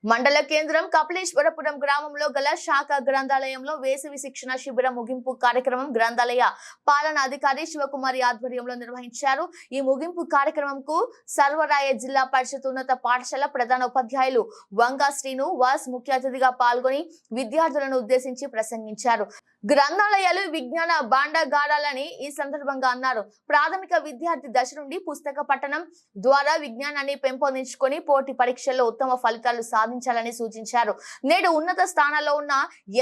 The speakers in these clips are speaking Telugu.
మండల కేంద్రం కపిలేశ్వరపురం గ్రామంలో గల శాఖ గ్రంథాలయంలో వేసవి శిక్షణ శిబిరం ముగింపు కార్యక్రమం గ్రంథాలయ పాలనా అధికారి శివకుమారి ఆధ్వర్యంలో నిర్వహించారు. ఈ ముగింపు కార్యక్రమంకు సర్వరాయ జిల్లా పరిషత్ ఉన్నత పాఠశాల ప్రధాన ఉపాధ్యాయులు వంగా శ్రీను వాస్ ముఖ్య అతిథిగా పాల్గొని విద్యార్థులను ఉద్దేశించి ప్రసంగించారు. గ్రంథాలయాలు విజ్ఞాన భాండాగారాలని ఈ సందర్భంగా అన్నారు. ప్రాథమిక విద్యార్థి దశ నుండి పుస్తక పఠనం ద్వారా విజ్ఞానాన్ని పెంపొందించుకొని పోటీ పరీక్షల్లో ఉత్తమ ఫలితాలు సాధించాలని సూచించారు. నేడు ఉన్నత స్థానాల్లో ఉన్న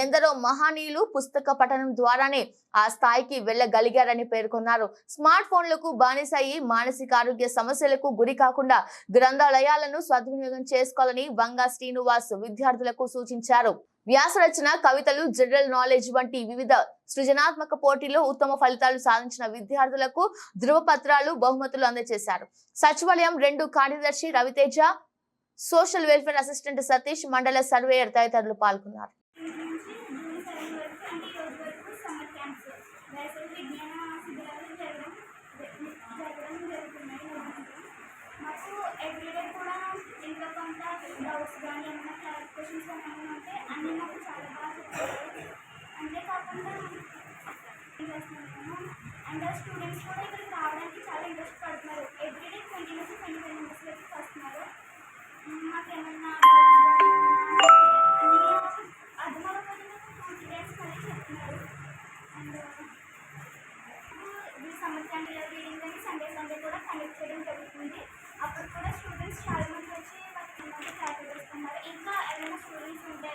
ఎందరో మహనీయులు పుస్తక పఠనం ద్వారానే ఆ స్థాయికి వెళ్లగలిగారని పేర్కొన్నారు. స్మార్ట్ ఫోన్లకు బానిసయ్యి మానసిక ఆరోగ్య సమస్యలకు గురి కాకుండా గ్రంథాలయాలను సద్వినియోగం చేసుకోవాలని వంగా శ్రీనివాస్ విద్యార్థులకు సూచించారు. వ్యాసరచన, కవితలు, జనరల్ నాలెడ్జ్ వంటి వివిధ సృజనాత్మక పోటీల్లో ఉత్తమ ఫలితాలు సాధించిన విద్యార్థులకు ధృవపత్రాలు, బహుమతులు అందజేశారు. సచివాలయం 2 కార్యదర్శి Raviteja, social welfare assistant Satish, మండల సర్వేయర్ తదితరులు పాల్గొన్నారు. అండ్ స్టూడెంట్స్ కూడా ఇక్కడికి రావడానికి చాలా ఇంట్రెస్ట్ పడుతున్నారు. ఎవ్రీడే 20 నుంచి 25 మెంబర్స్ వరకు వస్తున్నారు. మాకేమన్నా అర్థమవుతుంది 2 days మళ్ళీ చెప్తున్నారు. అండ్ సమ్మర్ క్యాంప్ రీడింగ్ కానీ సండే కూడా కండక్ట్ చేయడం జరుగుతుంది. అప్పుడు కూడా స్టూడెంట్స్ చాలా మంది వచ్చి వాళ్ళకి క్లాసులు చేస్తున్నారు. ఇంకా ఏమైనా స్టూడెంట్స్ ఉంటే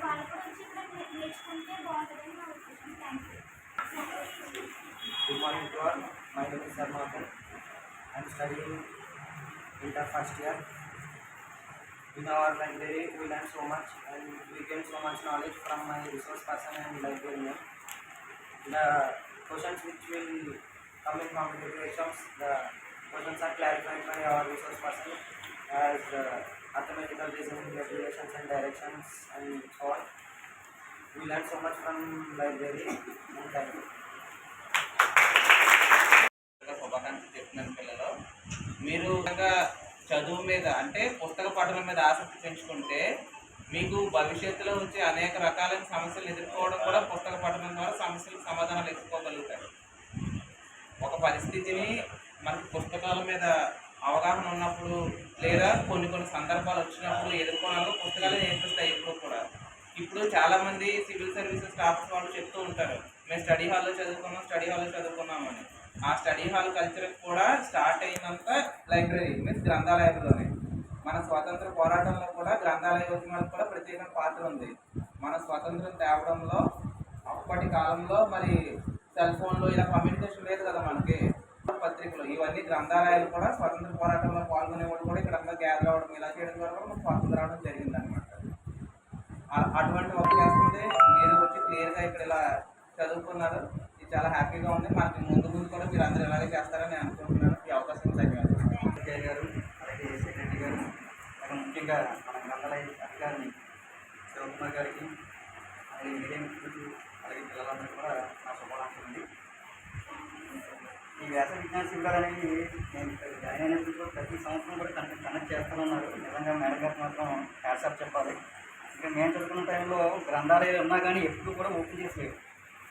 వాళ్ళు కూడా వచ్చి ఇక్కడ నేర్చుకుంటే బాగుంటుందని నా ఉద్దేశం. Thank you. Good morning to all. My name is Sarmadhan. I am studying inter first year. In our library, we learn so much and we gain so much knowledge from my resource person and librarian. The questions which will come in competitive exams, the questions are clarified by our resource person as arithmetical reasoning, regulations and directions and so on. We learn so much from library and thank you. పిల్లలు మీరు చదువు మీద అంటే పుస్తక పఠనం మీద ఆసక్తి పెంచుకుంటే మీకు భవిష్యత్తులో వచ్చే అనేక రకాలైన సమస్యలు ఎదుర్కోవడం కూడా పుస్తక పఠనం ద్వారా సమస్యలకు సమాధానాలు ఎదుర్కోగలుగుతారు. ఒక పరిస్థితిని మనకి పుస్తకాల మీద అవగాహన ఉన్నప్పుడు లేదా కొన్ని సందర్భాలు వచ్చినప్పుడు ఎదుర్కోవడంలో పుస్తకాలు నేర్పిస్తాయి. ఇప్పుడు చాలామంది సివిల్ సర్వీసెస్ స్టాఫ్స్ వాళ్ళు చెప్తూ ఉంటారు, మేము స్టడీ హాల్లో చదువుకున్నామని. ఆ స్టడీ హాల్ కల్చర్ కూడా స్టార్ట్ అయినంత లైబ్రరీ మీన్స్ గ్రంథాలయంలోనే. మన స్వాతంత్ర పోరాటంలో కూడా గ్రంథాలయ ఉద్యమాలకు కూడా ప్రత్యేకమైన పాత్ర ఉంది. మన స్వాతంత్రం తేవడంలో అప్పటి కాలంలో మరి సెల్ ఫోన్లో ఇలా కమ్యూనికేషన్ లేదు కదా మనకి. పత్రికలు ఇవన్నీ గ్రంథాలయాలు కూడా స్వాతంత్ర పోరాటంలో పాల్గొనేవాళ్ళు కూడా ఇక్కడ అంతా గ్యాదర్ అవ్వడం ఇలా చేయడం ద్వారా కూడా మనకు స్వాతంత్రం రావడం జరిగిందనమాట. అటువంటి వర్క్ చేస్తుంటే మీరు వచ్చి క్లియర్గా ఇక్కడ ఇలా చదువుకున్నారు. ఇది చాలా హ్యాపీగా ఉంది. మనకి ముందు కూడా మీరు అందరూ ఇలాగే చేస్తారని నేను అనుకుంటున్నాను. ఈ అవకాశం ధన్యవాదాలు గారు, అలాగే సెక్రటరీ గారు, అలాగే ముఖ్యంగా మన గ్రంథాలయ అధికారిని శివకుమార్ గారికి, అలాగే మీడియా మిత్రులు, అలాగే పిల్లలందరూ కూడా నా శుభాకాంక్షలు ఉంది. ఈ వ్యాస విజ్ఞాన శిబిరాలు అనేవి నేను జాయిన్ అయినప్పుడు ప్రతి సంవత్సరం కూడా కనెక్ట్ చేస్తానన్నారు. నిజంగా మేడం గారికి మాత్రం హ్యాట్సాప్ చెప్పాలి. ఇంకా మేము చదువుకున్న టైంలో గ్రంథాలయాలు ఉన్నా కానీ ఎప్పుడు కూడా ఓపెన్ చేసేవి,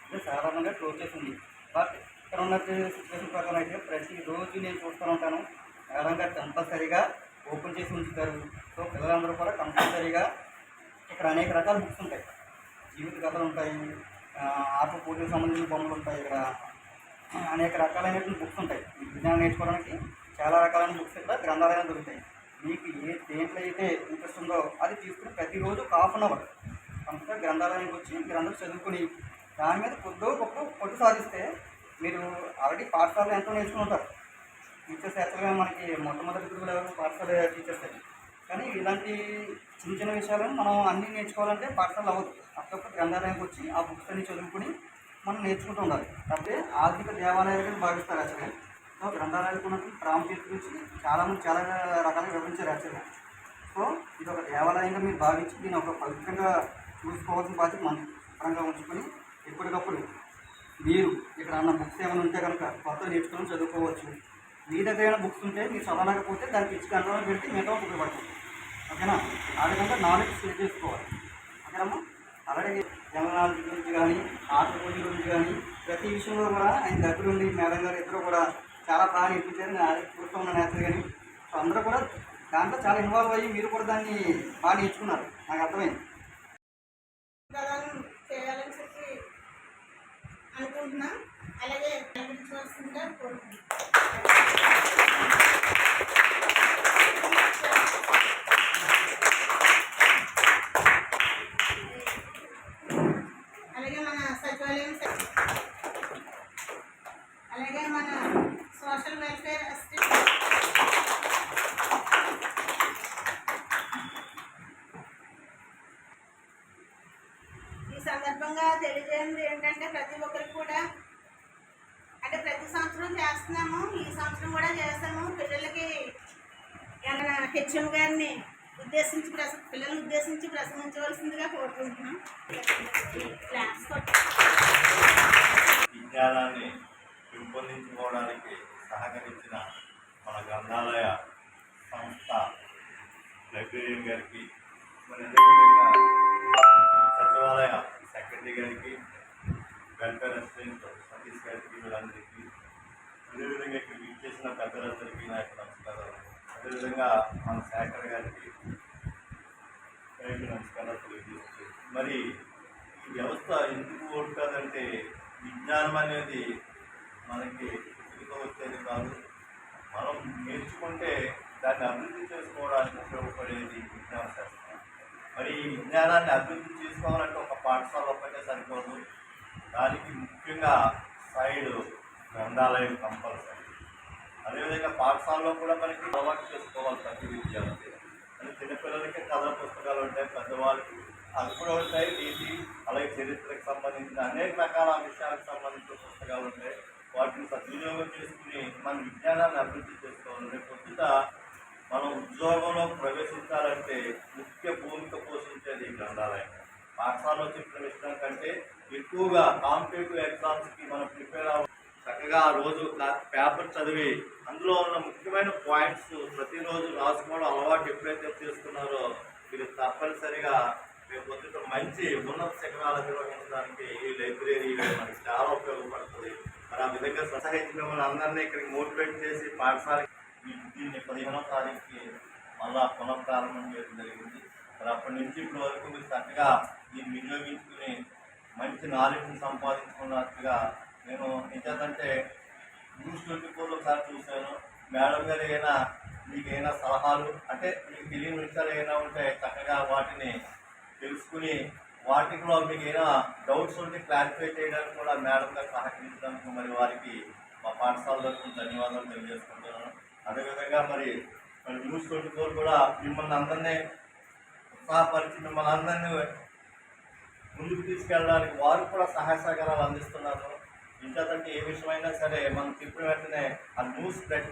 అంటే సాధారణంగా క్లోజ్ చేసింది. బట్ ఇక్కడ ఉన్న సిచ్యువేషన్ ప్రకారం అయితే ప్రతిరోజు నేను చూస్తూ ఉంటాను, మేడం గారు కంపల్సరీగా ఓపెన్ చేసి ఉంచుతారు. సో పిల్లలందరూ కూడా కంపల్సరీగా ఇక్కడ అనేక రకాల బుక్స్ ఉంటాయి, జీవిత కథలు ఉంటాయి, ఆత్మ పోటీలకు సంబంధించిన బొమ్మలు ఉంటాయి, ఇక్కడ అనేక రకాలైనటువంటి బుక్స్ ఉంటాయి. విజ్ఞానం నేర్చుకోవడానికి చాలా రకాలైన బుక్స్ ఇక్కడ గ్రంథాలయాలు దొరుకుతాయి. మీకు దేంట్లో అయితే ఇంట్రెస్ట్ ఉందో అది తీసుకుని ప్రతిరోజు ఒక హాఫ్ అన్ అవర్ కంపల్సరీ గ్రంథాలయానికి వచ్చి మీరందరూ చదువుకుని దాని మీద కొద్దో గొప్ప పట్టు సాధిస్తే మీరు ఆల్రెడీ పాఠశాలలో ఎంతో నేర్చుకుని ఉంటారు. టీచర్స్ యాక్చువల్గా మనకి మొట్టమొదటి గురువులు ఎవరు పాఠశాల టీచర్స్ అని. కానీ ఇలాంటి చిన్న విషయాలను మనం అన్నీ నేర్చుకోవాలంటే పాఠశాల అవ్వదు. అప్పుడప్పుడు గ్రంథాలయానికి వచ్చి ఆ బుక్స్ అన్ని చదువుకుని మనం నేర్చుకుంటూ ఉండాలి. కాకపోతే ఆర్థిక దేవాలయాలుగా భావిస్తారు యాక్చువల్గా. సో గ్రంథాలయాలకు ఉన్నటువంటి ప్రాముఖ్యత గురించి చాలామంది చాలా రకాలుగా వివరించారు యాక్చువల్గా. సో ఇది ఒక దేవాలయంగా మీరు భావించి దీన్ని ఒక పవిత్రంగా చూసుకోవాల్సిన బాధ్యత మన పరంగా ఉంచుకొని ఎప్పటికప్పుడు మీరు ఇక్కడ అన్న బుక్స్ ఏమైనా ఉంటే కనుక కొత్త నేర్చుకొని చదువుకోవచ్చు. మీ దగ్గర బుక్స్ ఉంటే మీరు చదవలేకపోతే దానికి ఇచ్చి కంట్రోల్ పెడితే మిగతా ఉపయోగపడుతుంది. ఓకేనా. ఆ విధంగా నాలెడ్జ్ షేర్ చేసుకోవాలి. ఓకేనమ్మా. అలాగే జనరల్ నాలెడ్జ్ గురించి కానీ ఆట పోటీ గురించి కానీ ప్రతి విషయంలో కూడా ఆయన దగ్గరుండి మేడం గారు ఇద్దరు కూడా చాలా బాగా నేర్పించారు. నేను చూస్తూ ఉన్న నేతలు కానీ సో అందరూ కూడా దాంట్లో చాలా ఇన్వాల్వ్ అయ్యి మీరు కూడా దాన్ని బాగా నేర్చుకున్నారు. నాకు అర్థమైంది. చేయాలని చెప్పి అనుకుంటున్నాం. అలాగే కనిపించవలసిందిగా కోరుకుంటున్నాం. అలాగే మన సచివాలయం, అలాగే మన సోషల్ వెల్ఫేర్ అసిస్టెంట్, ఈ సందర్భంగా తెలియజేయండి ఏంటంటే ప్రతి ఒక్కరికి కూడా అంటే ప్రతి సంవత్సరం చేస్తున్నాము, ఈ సంవత్సరం కూడా చేస్తాము. పిల్లలకి హెచ్ఎం గారిని పిల్లల్ని ఉద్దేశించి ప్రసంగించవలసిందిగా కోరుకుంటున్నాం. క్లాస్ విజ్ఞానాన్ని పెంపొందించుకోవడానికి సహకరించిన మన గ్రంథాలయ సంస్థ లైబ్రరీన్ గారికి, మరి అదేవిధంగా సచివాలయ సెక్రటరీ గారికి, వెల్ఫేర్ అసిస్టెంట్ సతీష్ గారికి, వీళ్ళందరికీ, అదేవిధంగా ఇక్కడ ఇచ్చేసిన పెద్దలందరికీ నా యొక్క నమస్కారాలు. అదేవిధంగా మన శేఖర్ గారికి నమస్కారాలు తెలియజేస్తూ, మరి ఈ వ్యవస్థ ఎందుకు ఉంటుందంటే విజ్ఞానం అనేది మనకి పుట్టుకతో వచ్చేది కాదు. మనం నేర్చుకుంటే దాన్ని అభివృద్ధి చేసుకోవడానికి ఉపయోగపడేది విజ్ఞాన శాస్త్రం. మరి ఈ విజ్ఞానాన్ని అభివృద్ధి చేసుకోవాలంటే ఒక పాఠశాల ఒక్కటే సరిపోదు. దానికి ముఖ్యంగా సైడ్ గ్రంథాలయం కంపల్సరీ. అదేవిధంగా పాఠశాలలో కూడా మనకి అలవాటు చేసుకోవాలి ప్రతి విద్యార్థి. అంటే చిన్నపిల్లలకి కథల పుస్తకాలు ఉంటాయి, పెద్దవాళ్ళకి అవి కూడా ఉంటాయి. నీతి అలాగే చరిత్రకు సంబంధించిన అనేక రకాల విషయాలకు సంబంధించిన పుస్తకాలు ఉంటాయి. వాటిని సద్వినియోగం చేసుకుని మన విజ్ఞానాన్ని అభివృద్ధి చేసుకోవాలి. రేపు పొద్దుట మనం ఉద్యోగంలో ప్రవేశించాలంటే ముఖ్య భూమిక పోషించేది ఈ గ్రంథాలయం. పాఠశాలలో చెప్పిన విషయం కంటే ఎక్కువగా కాంపిటేటివ్ ఎగ్జామ్స్కి మనం ప్రిపేర్ అవ్వాలి. చక్కగా ఆ రోజు పేపర్ చదివి అందులో ఉన్న ముఖ్యమైన పాయింట్స్ ప్రతిరోజు రాసుకోవడం అలవాటు ఎప్పుడైతే చేసుకున్నారో మీరు తప్పనిసరిగా రేపు పొద్దుట మంచి ఉన్నత శిఖరాలు నిర్వహించడానికి ఈ లైబ్రరీ మనకి చాలా ఉపయోగపడుతుంది. మరి ఆ విధంగా సహాయించిన మిమ్మల్ని అందరినీ ఇక్కడికి మోటివేట్ చేసి పాఠశాల దీన్ని 15వ తారీఖుకి మళ్ళా పునఃప్రారంభం చేయడం జరిగింది. మరి అప్పటి నుంచి ఇప్పటి వరకు మీరు చక్కగా దీన్ని వినియోగించుకుని మంచి నాలెడ్జ్ని సంపాదించుకున్నట్టుగా నేను నిజంటే న్యూస్ 24లో ఒకసారి చూశాను. మేడం గారు ఏమైనా మీకైనా సలహాలు అంటే మీకు తెలియని విషయాలు ఏమైనా ఉంటే చక్కగా వాటిని తెలుసుకుని వాటిలో మీకు ఏమైనా డౌట్స్ ఉంటే క్లారిఫై చేయడానికి కూడా మేడం గారు సహకరించడానికి మరి వారికి మా పాఠశాల తరఫున ధన్యవాదాలు తెలియజేసుకుంటున్నాను. అదేవిధంగా మరి న్యూస్ 24 కూడా మిమ్మల్ని అందరినీ ఉత్సాహపరిచి మిమ్మల్ని అందరినీ ముందుకు తీసుకెళ్ళడానికి వారు కూడా సహాయ సహకారాలు అందిస్తున్నారు. ఇంకంటే ఏ విషయమైనా సరే మనం చెప్పిన వెంటనే ఆ న్యూస్ స్ప్రెడ్